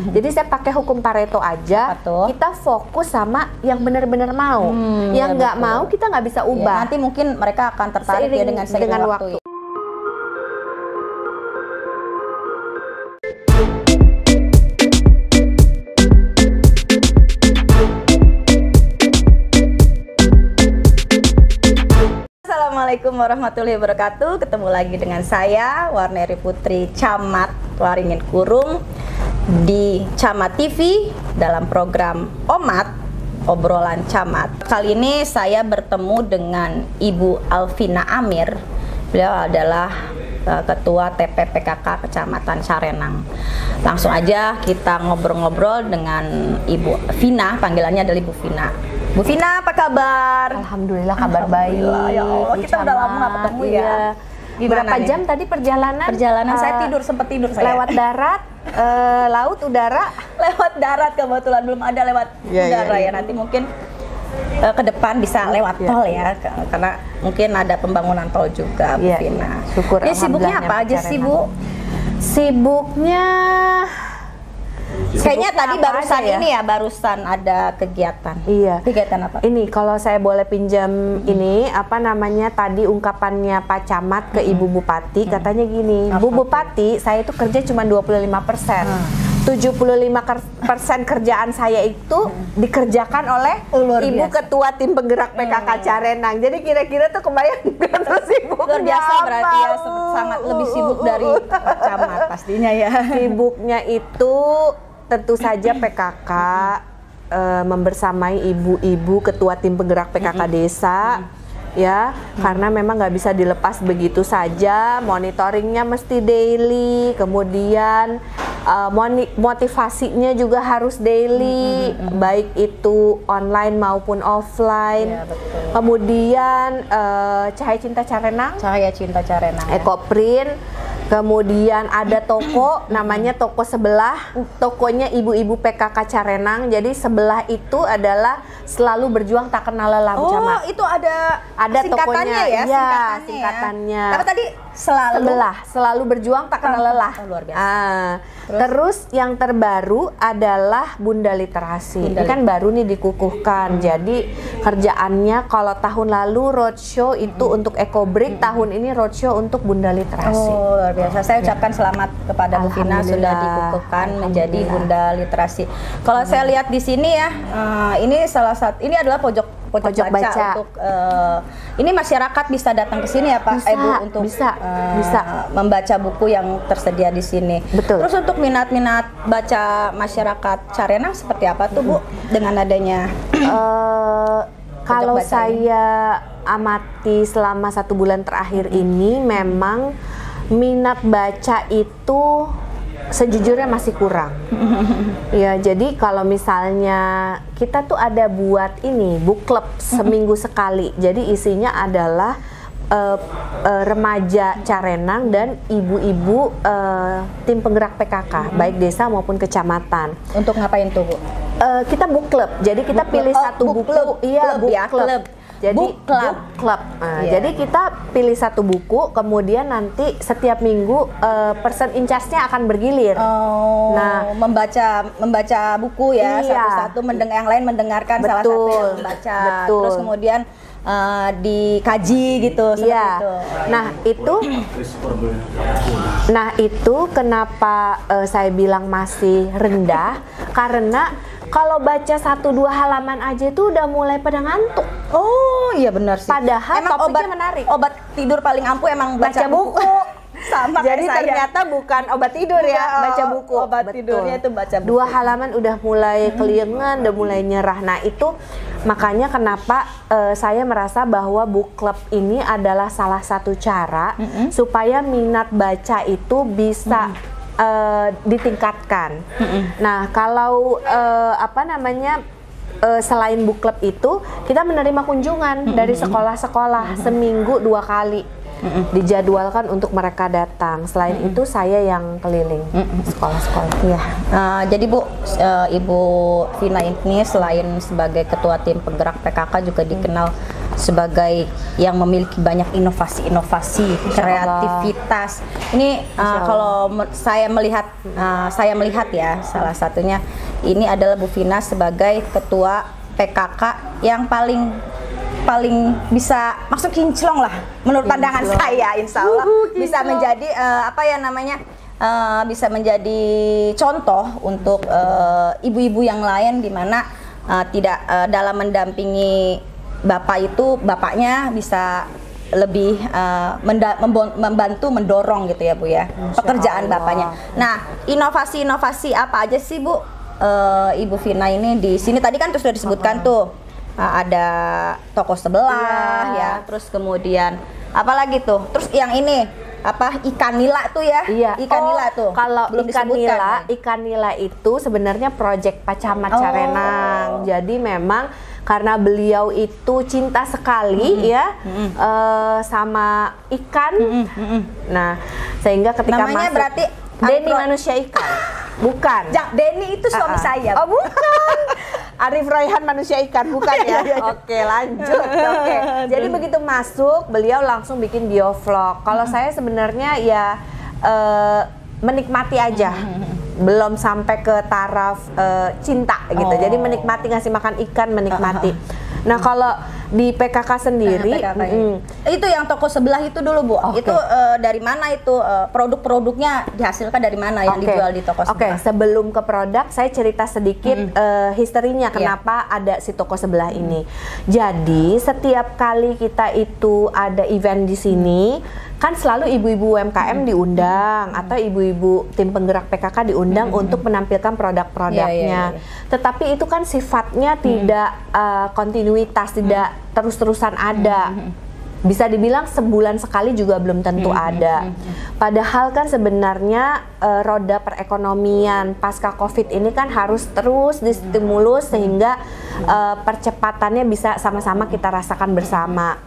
Jadi saya pakai hukum Pareto aja. Betul. Kita fokus sama yang benar-benar mau. Yang nggak mau kita nggak bisa ubah. Nanti mungkin mereka akan tertarik ya dengan waktu. Assalamualaikum warahmatullahi wabarakatuh. Ketemu lagi dengan saya Warneri Putri, Camat Waringin Kurung, di Camat TV dalam program Omat, Obrolan Camat. Kali ini saya bertemu dengan Ibu Alvina Amir. Beliau adalah Ketua TPPKK Kecamatan Carenang. Langsung aja kita ngobrol-ngobrol dengan Ibu Vina, panggilannya adalah Ibu Vina. Bu Vina, apa kabar? Alhamdulillah kabar baik. Ya Allah, kita udah lama nggak ketemu ya. Berapa jam tadi perjalanan? Perjalanan saya sempat tidur saya. Lewat darat, laut, udara? Lewat darat kebetulan, belum ada lewat udara ya. Nanti mungkin ke depan bisa lewat tol ya, karena mungkin ada pembangunan tol juga, Bu Vina. Syukur. Ini sibuknya apa aja sih, Bu? Sibuknya kayaknya tadi barusan ini ya, barusan ada kegiatan. Iya. Kegiatan apa? Ini kalau saya boleh pinjam ini apa namanya tadi ungkapannya Pak Camat ke Ibu Bupati, katanya gini, Bu Bupati, saya itu kerja cuma 25%. 75% kerjaan saya itu dikerjakan oleh Ibu Ketua Tim Penggerak PKK Carenang. Jadi kira-kira tuh kebayang tuh sibuk. Luar biasa berarti ya, sangat lebih sibuk dari Camat pastinya ya. Sibuknya itu tentu saja PKK membersamai ibu-ibu Ketua Tim Penggerak PKK Desa. Ya, karena memang nggak bisa dilepas begitu saja, monitoringnya mesti daily, kemudian motivasinya juga harus daily, baik itu online maupun offline. Ya, betul. Kemudian Cahaya Cinta Carenang, Cahaya Cinta Carenang, Ekoprint. Kemudian ada toko, namanya toko sebelah, tokonya ibu-ibu PKK Carenang. Jadi sebelah itu adalah selalu berjuang tak kenal lelah, Bu Camat. Oh, itu ada singkatannya ya? Iya, singkatannya. Apa tadi? Selalu berjuang tak kenal lelah. Oh, luar biasa. Terus yang terbaru adalah Bunda Literasi. Ini kan baru nih dikukuhkan. Jadi kerjaannya kalau tahun lalu roadshow itu untuk Ekobrik, tahun ini roadshow untuk Bunda Literasi. Oh, luar biasa. Saya ucapkan selamat kepada Bu Vina sudah dikukuhkan menjadi Bunda Literasi. Kalau saya lihat di sini ya, ini salah satu, ini adalah pojok baca untuk ini masyarakat bisa datang ke sini ya Pak, Ibu, untuk bisa membaca buku yang tersedia di sini. Betul. Terus untuk minat-minat baca masyarakat Carenang seperti apa tuh Bu dengan adanya? Kalau saya amati selama 1 bulan terakhir ini, memang minat baca itu sejujurnya masih kurang. Ya, jadi kalau misalnya kita tuh ada buat ini book club seminggu sekali. Jadi isinya adalah remaja Carenang dan ibu-ibu tim penggerak PKK, baik desa maupun kecamatan. Untuk ngapain tuh, Bu? Kita book club. Jadi kita pilih satu buku. Iya, book club. Jadi book club. Jadi kita pilih satu buku, kemudian nanti setiap minggu person in charge-nya akan bergilir. Nah, membaca buku ya, satu-satu, yang lain mendengarkan salah satu yang membaca. Terus kemudian dikaji gitu. Iya. Nah itu kenapa saya bilang masih rendah, karena kalau baca 1-2 halaman aja itu udah mulai pada ngantuk. Oh iya benar sih. Padahal emang topiknya menarik. Obat tidur paling ampuh emang baca buku. Sama jadi ternyata bukan obat tidur ya, baca buku. Obat tidurnya itu baca buku. 2 halaman udah mulai keliengan, udah mulai nyerah. Nah itu makanya kenapa saya merasa bahwa book club ini adalah salah satu cara supaya minat baca itu bisa ditingkatkan. Nah, kalau selain book club itu, kita menerima kunjungan dari sekolah-sekolah seminggu 2 kali. Dijadwalkan untuk mereka datang. Selain itu saya yang keliling sekolah-sekolah. Iya. Jadi Bu, Ibu Vina ini selain sebagai Ketua Tim Penggerak PKK juga dikenal sebagai yang memiliki banyak inovasi-inovasi, kreativitas. Ini kalau saya melihat ya, salah satunya ini adalah Bu Vina sebagai ketua PKK yang paling bisa masuk kinclong lah menurut pandangan saya, insya Allah bisa menjadi bisa menjadi contoh untuk ibu-ibu yang lain, di mana tidak dalam mendampingi bapaknya bisa lebih membantu mendorong gitu ya Bu ya, pekerjaan bapaknya. Nah, inovasi-inovasi apa aja sih Bu Ibu Vina ini di sini? Tadi kan sudah disebutkan tuh ada toko sebelah ya, terus kemudian apalagi tuh, terus yang ini ikan nila tuh ya. Ikan nila tuh kalau belum ikan nila itu sebenarnya proyek Pak Camat Carenang. Jadi memang karena beliau itu cinta sekali sama ikan. Nah, sehingga ketika namanya masuk, berarti Denny manusia ikan. Bukan. Denny itu suami saya. Oh, bukan. Arif Raihan manusia ikan, bukan ya? Oke, lanjut. Oke. Jadi begitu masuk, beliau langsung bikin biovlog. Kalau saya sebenarnya ya menikmati aja. Belum sampai ke taraf cinta gitu. Jadi menikmati, ngasih makan ikan, menikmati. Nah, kalau di PKK sendiri, itu yang toko sebelah itu dulu Bu. Itu dari mana itu produk-produknya dihasilkan dari mana yang dijual di toko sebelah? Sebelum ke produk, saya cerita sedikit historinya kenapa ada si toko sebelah ini. Jadi setiap kali kita itu ada event di sini, kan selalu ibu-ibu UMKM diundang atau ibu-ibu tim penggerak PKK diundang untuk menampilkan produk-produknya. Tetapi itu kan sifatnya tidak kontinuitas, tidak terus-terusan ada. Bisa dibilang sebulan sekali juga belum tentu ada. Padahal kan sebenarnya roda perekonomian pasca Covid ini kan harus terus distimulus sehingga percepatannya bisa sama-sama kita rasakan bersama.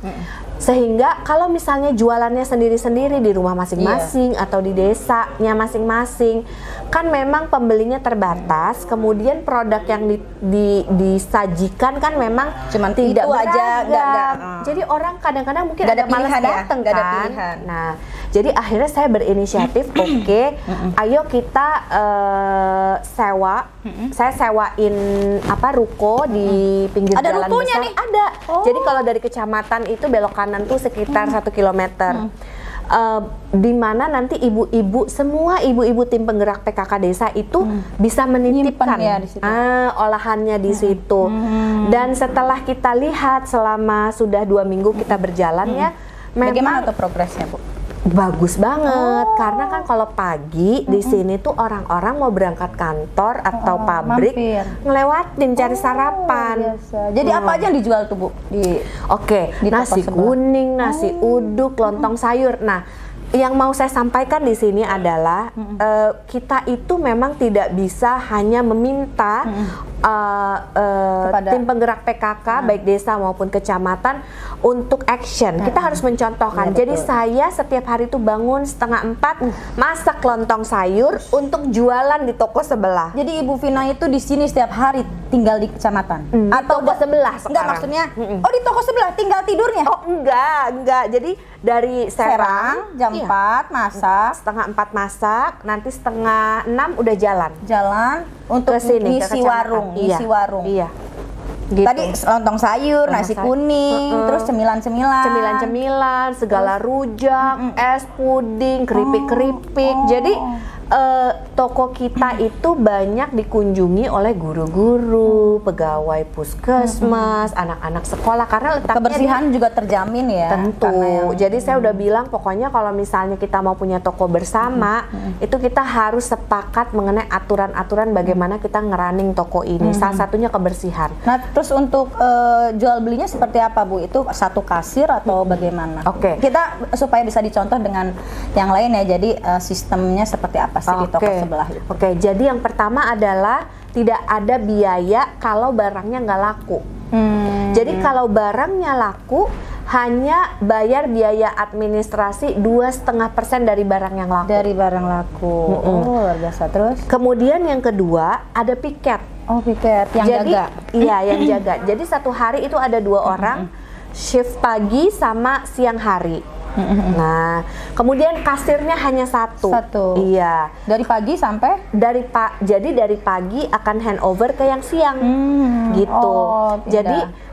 Sehingga kalau misalnya jualannya sendiri-sendiri di rumah masing-masing atau di desanya masing-masing, kan memang pembelinya terbatas, kemudian produk yang disajikan kan memang cuman tidak itu aja, beragam. Jadi orang kadang-kadang mungkin ada malas pilihan datang ya, ada kan. pilihan. Nah, jadi akhirnya saya berinisiatif, ayo kita sewa. Saya sewain ruko di pinggir ada jalan rukonya besar. Nih? Ada. Jadi kalau dari kecamatan itu belok kanan tuh sekitar 1 kilometer. Di mana nanti semua ibu-ibu tim penggerak PKK desa itu bisa menitipkan ya, di situ. Olahannya di situ. Dan setelah kita lihat selama sudah 2 minggu kita berjalan ya, bagaimana tuh progresnya Bu? Bagus banget, karena kan kalau pagi di sini tuh orang-orang mau berangkat kantor atau pabrik ngelewatin cari sarapan. Jadi apa aja yang dijual tuh Bu? Nasi kuning, nasi uduk, lontong sayur. Nah, yang mau saya sampaikan di sini adalah kita itu memang tidak bisa hanya meminta tim penggerak PKK baik desa maupun kecamatan untuk action. Kita harus mencontohkan. Jadi saya setiap hari itu bangun 3:30 masak lontong sayur untuk jualan di toko sebelah. Jadi Ibu Vina itu di sini setiap hari tinggal di kecamatan atau toko sebelah sekarang. Enggak, maksudnya di toko sebelah tinggal tidurnya? Oh enggak. Jadi dari Serang jam 4 masak, 3:30 masak, nanti 5:30 udah jalan untuk kesini, ngisi warung. Iya. Gitu. Tadi lontong sayur, nasi kuning, terus cemilan, segala rujak, es puding, keripik-keripik. Jadi toko kita itu banyak dikunjungi oleh guru-guru, pegawai puskesmas, anak-anak sekolah, karena letaknya kebersihan juga terjamin ya. Tentu. Jadi saya udah bilang pokoknya kalau misalnya kita mau punya toko bersama, itu kita harus sepakat mengenai aturan-aturan bagaimana kita ngerunning toko ini. Salah satunya kebersihan. Nah, terus untuk jual belinya seperti apa Bu? Itu satu kasir atau bagaimana? Kita supaya bisa dicontoh dengan yang lain ya. Jadi sistemnya seperti apa sih di toko sebelah itu? Jadi yang pertama adalah tidak ada biaya kalau barangnya nggak laku. Jadi kalau barangnya laku, hanya bayar biaya administrasi 2,5% dari barang yang laku. Dari barang laku. Luar biasa. Terus? Kemudian yang kedua ada piket. Piket yang jaga. Iya, yang jaga. Jadi satu hari itu ada 2 orang shift pagi sama siang hari. Nah, kemudian kasirnya hanya satu. Iya. Dari pagi sampai? Jadi dari pagi akan handover ke yang siang, gitu. Jadi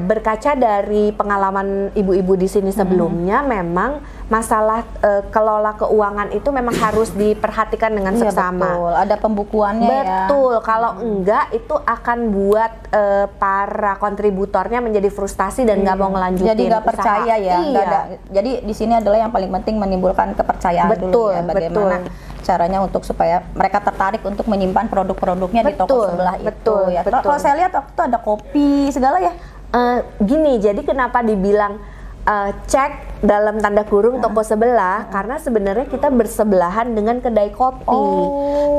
berkaca dari pengalaman ibu-ibu di sini sebelumnya, memang masalah kelola keuangan itu memang harus diperhatikan dengan seksama. Betul. Ada pembukuannya. Betul. Kalau enggak itu akan buat para kontributornya menjadi frustasi dan nggak mau ngelanjutin. Jadi nggak percaya ya. Iya. Jadi di sini adalah yang paling penting menimbulkan kepercayaan dulu ya. Bagaimana caranya untuk supaya mereka tertarik untuk menyimpan produk-produknya di toko sebelah itu ya. Kalau saya lihat waktu itu ada kopi segala ya. Gini, jadi kenapa dibilang cek dalam tanda kurung toko sebelah, karena sebenarnya kita bersebelahan dengan kedai kopi.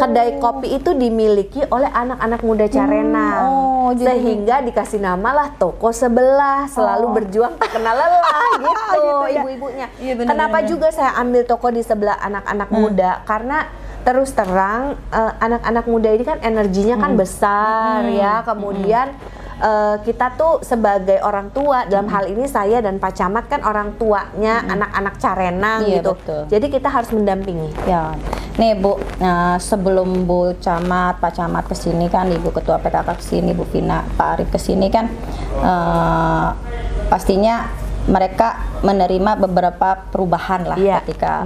Kedai kopi itu dimiliki oleh anak-anak muda Carenang, sehingga dikasih nama lah toko sebelah, selalu berjuang tak kenal lelah gitu, ibu-ibunya. Kenapa juga saya ambil toko di sebelah anak-anak muda? Karena terus terang anak-anak muda ini kan energinya kan besar ya, kemudian kita tuh sebagai orang tua, dalam hal ini saya dan Pak Camat kan orang tuanya anak-anak Carenang gitu. Betul. Jadi kita harus mendampingi. Ya, nih Bu, sebelum Bu Camat, Pak Camat kesini kan, Ibu Ketua PKK kesini, Bu Vina, Pak Arif kesini kan, pastinya mereka menerima beberapa perubahan lah ketika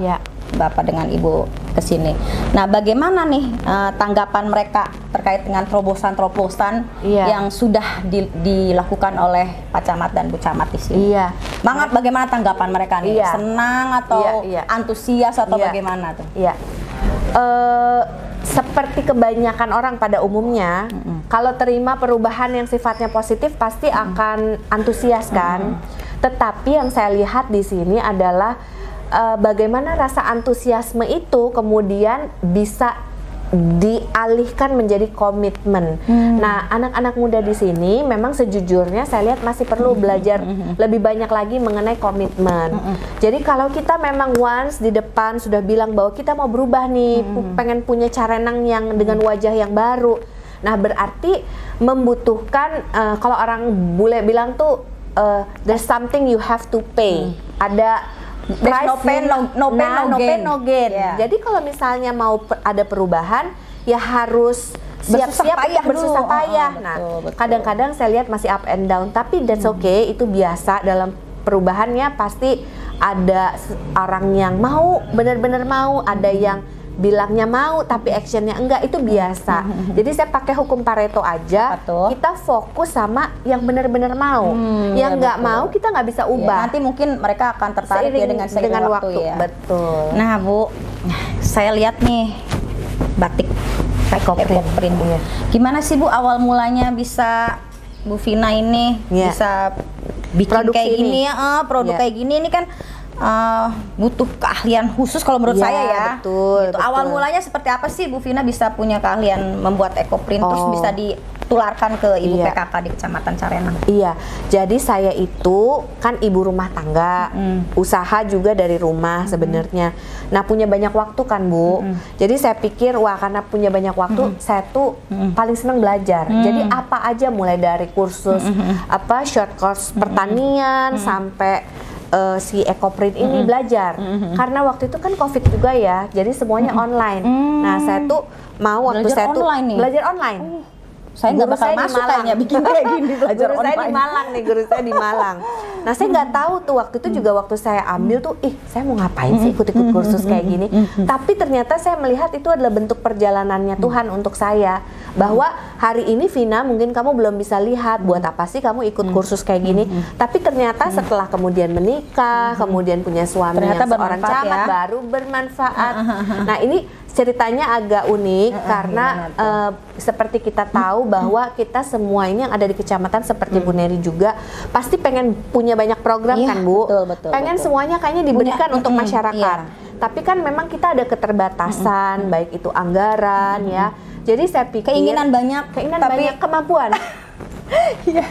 Bapak dengan Ibu kesini. Nah, bagaimana nih tanggapan mereka terkait dengan terobosan-terobosan yang sudah dilakukan oleh Pak Camat dan Bu Camat di sini? Bagaimana tanggapan mereka nih? Senang atau antusias atau bagaimana tuh? Seperti kebanyakan orang pada umumnya, kalau terima perubahan yang sifatnya positif pasti akan antusias kan. Tetapi yang saya lihat di sini adalah bagaimana rasa antusiasme itu kemudian bisa dialihkan menjadi komitmen. Nah, anak-anak muda di sini memang sejujurnya saya lihat masih perlu belajar lebih banyak lagi mengenai komitmen. Jadi kalau kita memang once di depan sudah bilang bahwa kita mau berubah nih, pengen punya Carenang yang dengan wajah yang baru. Nah, berarti membutuhkan kalau orang bule bilang tuh there's something you have to pay. Ada no pain no gain. Jadi kalau misalnya mau ada perubahan, ya harus siap-siap bersusah payah. Nah, kadang-kadang saya lihat masih up and down, tapi that's okay, itu biasa dalam perubahannya. Pasti ada orang yang mau, benar-benar mau, ada yang bilangnya mau tapi actionnya enggak, itu biasa. Jadi saya pakai hukum Pareto aja. Kita fokus sama yang benar-benar mau. Yang nggak mau kita nggak bisa ubah. Nanti mungkin mereka akan tertarik dengan waktu ya. Betul. Nah Bu, saya lihat nih batik ekoprint Bu. Gimana sih Bu awal mulanya bisa Bu Vina ini bisa bikin produk kayak gini ya, produk kayak gini ini kan butuh keahlian khusus kalau menurut saya ya. Betul. Awal mulanya seperti apa sih Bu Vina bisa punya keahlian membuat ekoprint terus bisa ditularkan ke Ibu PKK di Kecamatan Carenang? Iya. Jadi saya itu kan ibu rumah tangga, usaha juga dari rumah sebenarnya. Nah, punya banyak waktu kan Bu. Jadi saya pikir wah karena punya banyak waktu, saya tuh paling senang belajar. Jadi apa aja mulai dari kursus short course pertanian sampai si ekoprint ini belajar. Karena waktu itu kan Covid juga ya, jadi semuanya online. Nah, saya tuh mau waktu saya tuh belajar online. Saya nggak bakal masuk kayaknya bikin kayak gini belajar online. Guru saya di Malang nih, guru saya di Malang. Nah, saya nggak tahu tuh waktu itu juga waktu saya ambil tuh, saya mau ngapain sih ikut-ikut kursus kayak gini. Tapi ternyata saya melihat itu adalah bentuk perjalanannya Tuhan untuk saya. Bahwa hari ini Vina mungkin kamu belum bisa lihat buat apa sih kamu ikut kursus kayak gini. Tapi ternyata setelah kemudian menikah, kemudian punya suami ternyata yang seorang camat baru bermanfaat. Nah, ini ceritanya agak unik karena seperti kita tahu bahwa kita semua ini yang ada di kecamatan seperti Bu Neri juga pasti pengen punya banyak program kan Bu, pengen semuanya kayaknya diberikan untuk masyarakat. Tapi kan memang kita ada keterbatasan, baik itu anggaran ya. Jadi saya pikir keinginan banyak, tapi kemampuan. Iya,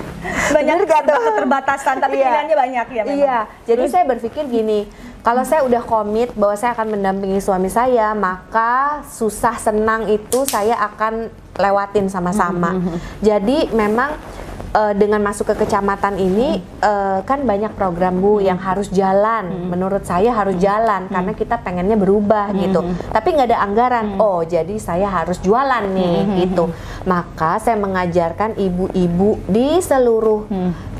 banyak keterbatasan tapi keinginannya banyak ya memang. Iya, jadi saya berpikir gini, kalau saya udah komit bahwa saya akan mendampingi suami saya, maka susah senang itu saya akan lewatin sama-sama. Jadi memang dengan masuk ke kecamatan ini kan banyak program Bu yang harus jalan. Menurut saya harus jalan karena kita pengennya berubah gitu. Tapi nggak ada anggaran. Oh, jadi saya harus jualan nih gitu. Maka saya mengajarkan ibu-ibu di seluruh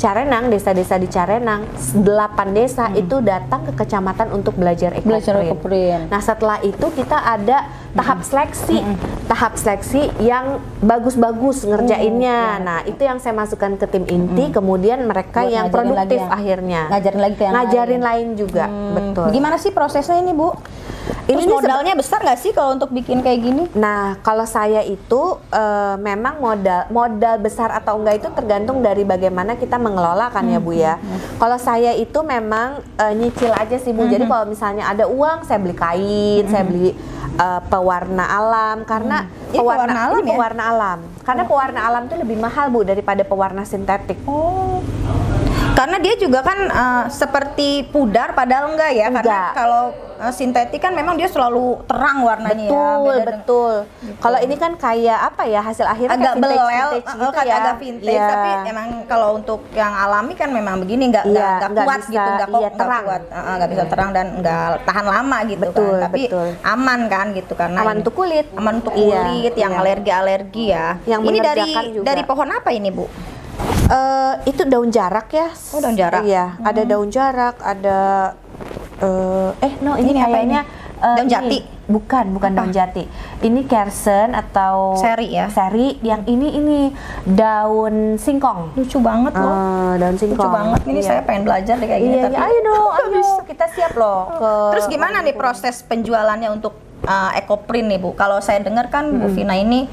Carenang, desa-desa di Carenang, 8 desa itu datang ke kecamatan untuk belajar ekoprint. Nah, setelah itu kita ada tahap seleksi. Tahap seleksi yang bagus-bagus ngerjainnya. Nah, itu yang saya masukkan ke tim inti, kemudian mereka Buat yang ngajarin produktif lagi akhirnya. Ngajarin lagi ke yang Ngajarin lain juga, betul. Gimana sih prosesnya ini, Bu? Terus Ini modalnya besar nggak sih kalau untuk bikin kayak gini? Nah, kalau saya itu memang modal besar atau enggak itu tergantung dari bagaimana kita mengelola kan ya Bu ya. Kalau saya itu memang nyicil aja sih Bu. Jadi kalau misalnya ada uang, saya beli kain, saya beli pewarna alam karena pewarna alam ya? pewarna alam. Karena pewarna alam itu lebih mahal Bu daripada pewarna sintetik. Oh. Karena dia juga kan seperti pudar padahal enggak ya. Enggak. Karena kalau sintetik kan memang dia selalu terang warnanya Betul, ya. betul. Gitu. Kalau ini kan kayak apa ya, hasil akhirnya Agak kayak belel, vintage gitu ya. agak vintage, Iya. tapi emang kalau untuk yang alami kan memang begini, nggak Iya, nggak kuat bisa, gitu, nggak iya, terang. kuat, nggak bisa terang dan nggak tahan lama gitu Betul, kan, tapi betul. aman kan gitu karena Aman untuk kulit. aman untuk Iya, kulit, yang iya. alergi ya. Yang Ini mengerjakan juga. dari pohon apa ini Bu? Itu daun jarak ya. Oh, daun jarak. Iya, ada daun jarak, ada ini Ini apa kayaknya daun ini. jati? Bukan daun jati. Ini kersen atau Seri ya? Seri. Yang ini daun singkong. Lucu banget loh. Daun singkong. Lucu banget. Ini Iya. saya pengen belajar deh kayak gini. Iya, tapi ayo dong, ayo kita siap loh. Terus gimana nih proses penjualannya untuk ekoprint nih Bu? Kalau saya dengar kan Bu Vina ini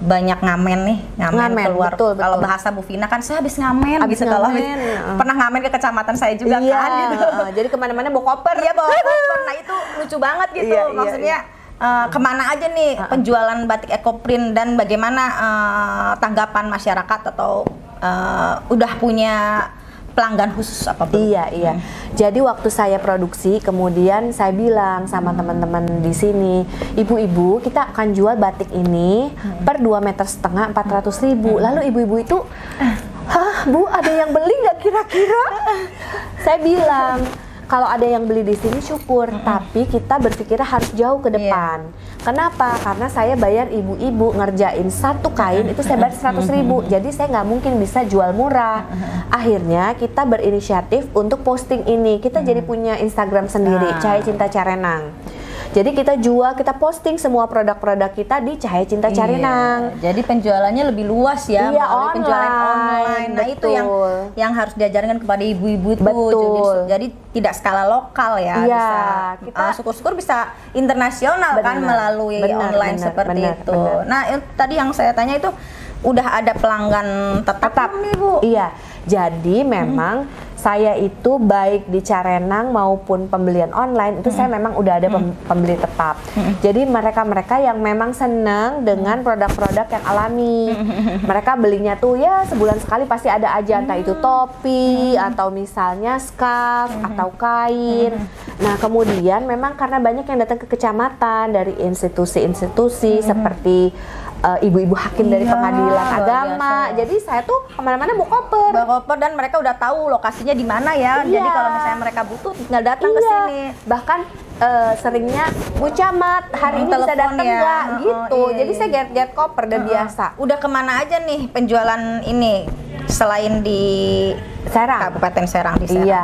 banyak ngamen Ngamen, keluar. betul. Kalau bahasa Bu Vina kan saya habis ngamen Habis gitu. Kalau ngamen, pernah ngamen ke kecamatan saya juga Iya, kan gitu. jadi kemana-mana bawa koper. Iya bawa koper. Nah itu lucu banget gitu. Iya, iya, Maksudnya kemana aja nih penjualan batik ekoprint dan bagaimana tanggapan masyarakat atau udah punya pelanggan khusus apa belum? Iya. Jadi waktu saya produksi, kemudian saya bilang sama teman-teman di sini, ibu-ibu kita akan jual batik ini per 2,5 meter 400.000. Lalu ibu-ibu itu, hah Bu, ada yang beli nggak kira-kira? Saya bilang, kalau ada yang beli di sini syukur, tapi kita berpikir harus jauh ke depan. Kenapa? Karena saya bayar ibu-ibu ngerjain satu kain itu saya bayar 100.000. Jadi saya nggak mungkin bisa jual murah. Akhirnya kita berinisiatif untuk posting ini. Kita jadi punya Instagram sendiri, Cahaya Cinta Carenang. Jadi kita posting semua produk-produk kita di Cahaya Cinta Carenang. Jadi penjualannya lebih luas ya, Iya, melalui penjualan online. Nah, itu yang harus diajarkan kepada ibu-ibu itu. Betul. Jadi tidak skala lokal ya, Iya, kita syukur-syukur bisa internasional kan melalui online seperti itu. Benar. Nah, tadi yang saya tanya itu udah ada pelanggan tetap nih Bu? Iya, jadi memang saya itu baik di Carenang maupun pembelian online itu saya memang udah ada pembeli tetap. Jadi mereka-mereka yang memang senang dengan produk-produk yang alami. Mereka belinya tuh ya sebulan sekali pasti ada aja, entah itu topi atau misalnya scarf atau kain. Nah kemudian memang karena banyak yang datang ke kecamatan dari institusi-institusi seperti ibu-ibu hakim dari pengadilan agama. Jadi saya tuh kemana-mana bawa koper. Dan mereka udah tahu lokasinya di mana ya. Iya. Jadi kalau misalnya mereka butuh tinggal datang ke sini. Bahkan seringnya Bu Camat hari ini bisa Telepon datang ya. nggak gitu. Iya, Jadi iya. saya get koper udah biasa. Udah kemana aja nih penjualan ini selain di Serang. Kabupaten Serang di Serang? Iya.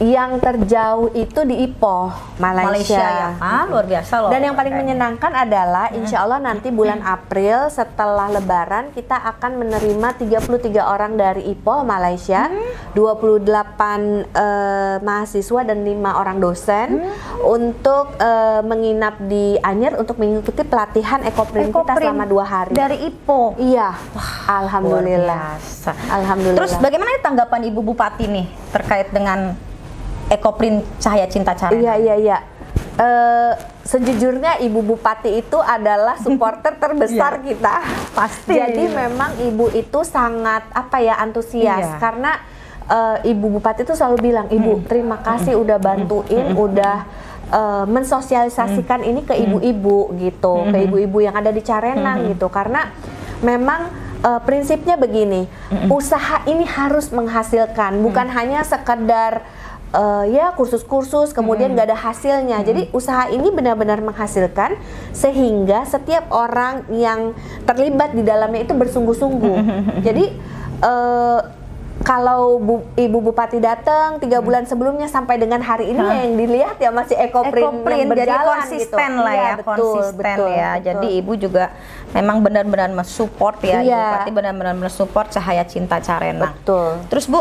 Yang terjauh itu di Ipoh, Malaysia. Ya. Luar biasa loh. Dan yang paling menyenangkan adalah insya Allah nanti bulan April setelah Lebaran kita akan menerima 33 orang dari Ipoh, Malaysia, 28 mahasiswa dan 5 orang dosen untuk menginap di Anyer untuk mengikuti pelatihan ekoprint kita selama 2 hari. Dari Ipoh? Iya. Alhamdulillah. Alhamdulillah. Terus bagaimana tanggapan Ibu Bupati nih terkait dengan ekoprint Cahaya Cinta Carenang? Iya. Sejujurnya Ibu Bupati itu adalah supporter terbesar kita. Pasti. Jadi memang Ibu itu sangat antusias karena Ibu Bupati itu selalu bilang, Ibu terima kasih udah bantuin, udah mensosialisasikan ini ke ibu-ibu gitu, ke ibu-ibu yang ada di Carenang gitu, karena memang prinsipnya begini, usaha ini harus menghasilkan, bukan hanya sekedar ya kursus-kursus kemudian nggak ada hasilnya. Jadi usaha ini benar-benar menghasilkan sehingga setiap orang yang terlibat di dalamnya itu bersungguh-sungguh. Jadi kalau Ibu Bupati datang 3 bulan sebelumnya sampai dengan hari ini yang dilihat ya masih ekoprint yang berjalan, jadi konsisten gitu. lah ya, konsisten ya. Betul. Jadi Ibu juga memang benar-benar mensupport ya, Ibu Bupati benar-benar mensupport Cahaya Cinta Carenang. Betul. Terus Bu,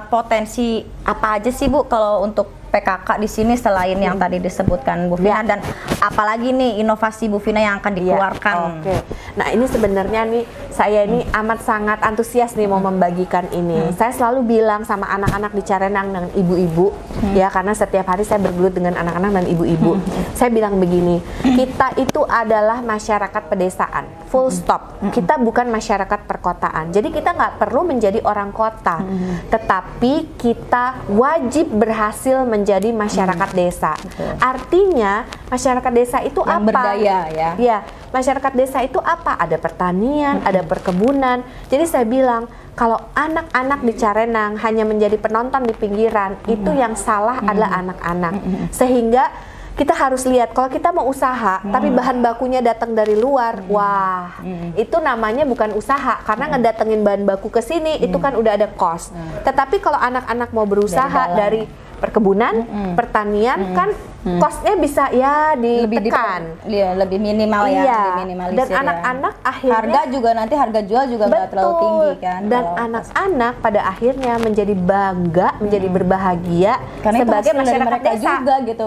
potensi apa aja sih Bu kalau untuk PKK di sini selain yang tadi disebutkan Bu Vina, dan apalagi nih inovasi Bu Vina yang akan dikeluarkan? Oke. Nah ini sebenarnya nih saya ini amat sangat antusias nih mau membagikan ini. Saya selalu bilang sama anak-anak di Carenang dan ibu-ibu ya, karena setiap hari saya bergelut dengan anak-anak dan ibu-ibu. Saya bilang begini, kita itu adalah masyarakat pedesaan, full stop. Kita bukan masyarakat perkotaan. Jadi kita nggak perlu menjadi orang kota, tetapi kita wajib berhasil menjadi masyarakat desa. Artinya masyarakat desa itu yang apa? Berdaya ya. Ya, masyarakat desa itu apa? Ada pertanian, ada perkebunan. Jadi saya bilang kalau anak-anak di Carenang hanya menjadi penonton di pinggiran, itu yang salah adalah anak-anak. Sehingga kita harus lihat kalau kita mau usaha tapi bahan bakunya datang dari luar, wah itu namanya bukan usaha, karena ngedatengin bahan baku ke sini itu kan udah ada cost. Tetapi kalau anak-anak mau berusaha dari perkebunan, pertanian kan costnya bisa ya ditekan, lebih minimal ya, lebih minimalisir. Dan anak-anak akhirnya harga juga nanti harga jual juga nggak terlalu tinggi kan. Dan anak-anak pada akhirnya menjadi bangga, menjadi berbahagia karena sebagai itu masyarakat desa juga gitu,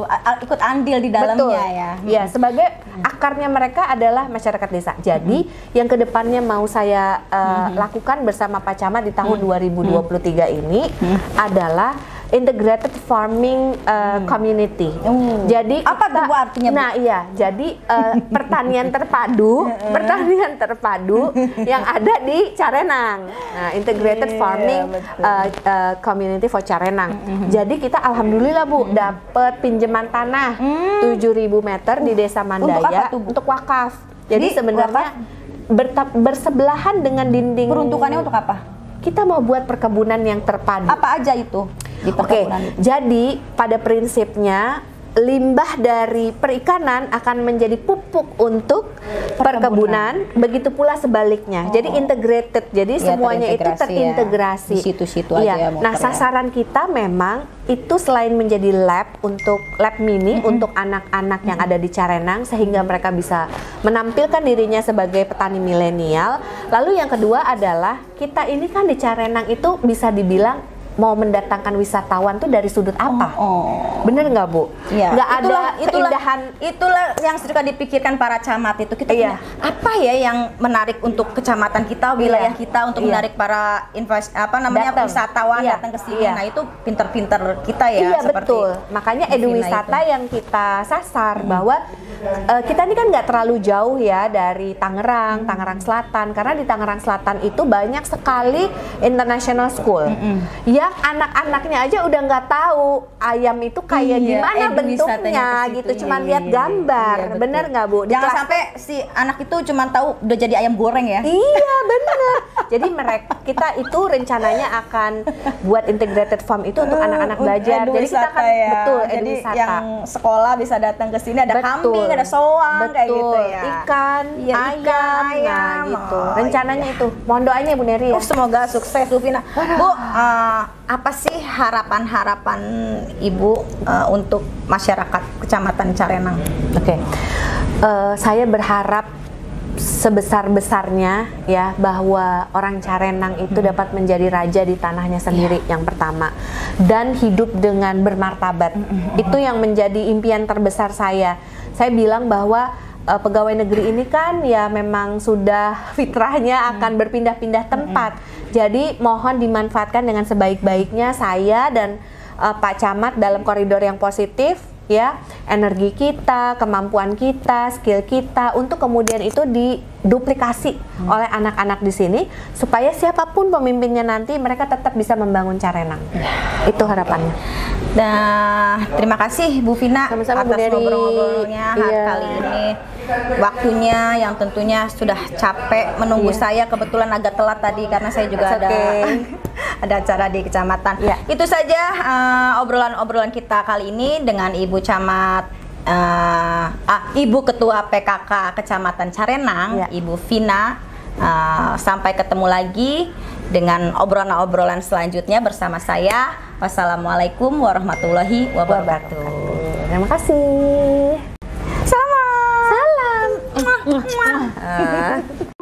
ikut andil di dalamnya ya. Ya, sebagai akarnya mereka adalah masyarakat desa. Jadi yang kedepannya mau saya lakukan bersama Pak Camat di tahun 2023 ini adalah integrated farming community. Jadi apa tuh Bu artinya Bu? Nah iya, jadi pertanian terpadu, yang ada di Carenang. Nah, integrated farming community for Carenang. Jadi kita alhamdulillah Bu dapat pinjaman tanah 7.000 meter di Desa Mandaya untuk wakaf. Jadi sebenarnya bersebelahan dengan dinding. Peruntukannya untuk apa? Kita mau buat perkebunan yang terpadu. Apa aja itu? Oke, jadi pada prinsipnya limbah dari perikanan akan menjadi pupuk untuk perkebunan, begitu pula sebaliknya. Jadi integrated, jadi ya, semuanya itu terintegrasi. Ya. Di situ-situ aja. Nah, sasaran kita memang itu selain menjadi lab mini untuk anak-anak yang ada di Carenang, sehingga mereka bisa menampilkan dirinya sebagai petani milenial. Lalu yang kedua adalah kita ini kan di Carenang itu bisa dibilang mau mendatangkan wisatawan tuh dari sudut apa? Bener nggak Bu? Ya. Nggak ada keindahan. Itulah yang suka dipikirkan para camat itu. Kita punya apa ya yang menarik untuk kecamatan kita, wilayah kita, untuk menarik para wisatawan datang ke sini. Nah itu pinter-pinter kita ya. Iya betul. Makanya eduwisata yang kita sasar bahwa kita ini kan nggak terlalu jauh ya dari Tangerang, Tangerang Selatan. Karena di Tangerang Selatan itu banyak sekali international school. Yang anak-anaknya aja udah nggak tahu ayam itu kayak gimana bentuknya gitu, cuma lihat gambar. Bener nggak Bu? Jangan sampai si anak itu cuma tahu udah jadi ayam goreng ya. Iya bener. Jadi kita itu rencananya akan buat integrated farm itu untuk anak-anak belajar. Jadi kita akan betul eduwisata. Yang sekolah bisa datang ke sini, ada kambing, ada soang kayak gitu ya. Ikan, ayam, gitu. Rencananya itu. Mohon doanya Bu Neri ya. Semoga sukses Bu Vina. Bu, apa sih harapan-harapan Ibu untuk masyarakat Kecamatan Carenang? Oke, saya berharap sebesar-besarnya ya bahwa orang Carenang itu dapat menjadi raja di tanahnya sendiri yang pertama, dan hidup dengan bermartabat. Itu yang menjadi impian terbesar saya. Saya bilang bahwa pegawai negeri ini kan ya memang sudah fitrahnya akan berpindah-pindah tempat. Jadi mohon dimanfaatkan dengan sebaik-baiknya saya dan Pak Camat dalam koridor yang positif ya, energi kita, kemampuan kita, skill kita untuk kemudian itu diduplikasi oleh anak-anak di sini supaya siapapun pemimpinnya nanti mereka tetap bisa membangun Carenang. Itu harapannya. Nah, terima kasih Bu Vina Sama-sama, Bu atas Neri. ngobrol-ngobrolnya hari Iya. kali ini. Waktunya yang tentunya sudah capek menunggu Iya. saya, kebetulan agak telat tadi karena saya juga It's ada okay. ada acara di kecamatan. Iya. Itu saja obrolan-obrolan kita kali ini dengan Ibu Camat Ibu Ketua PKK Kecamatan Carenang, Iya. Ibu Vina. Sampai ketemu lagi dengan obrolan-obrolan selanjutnya bersama saya. Wassalamualaikum warahmatullahi wabarakatuh. Terima kasih. Salam. Salam.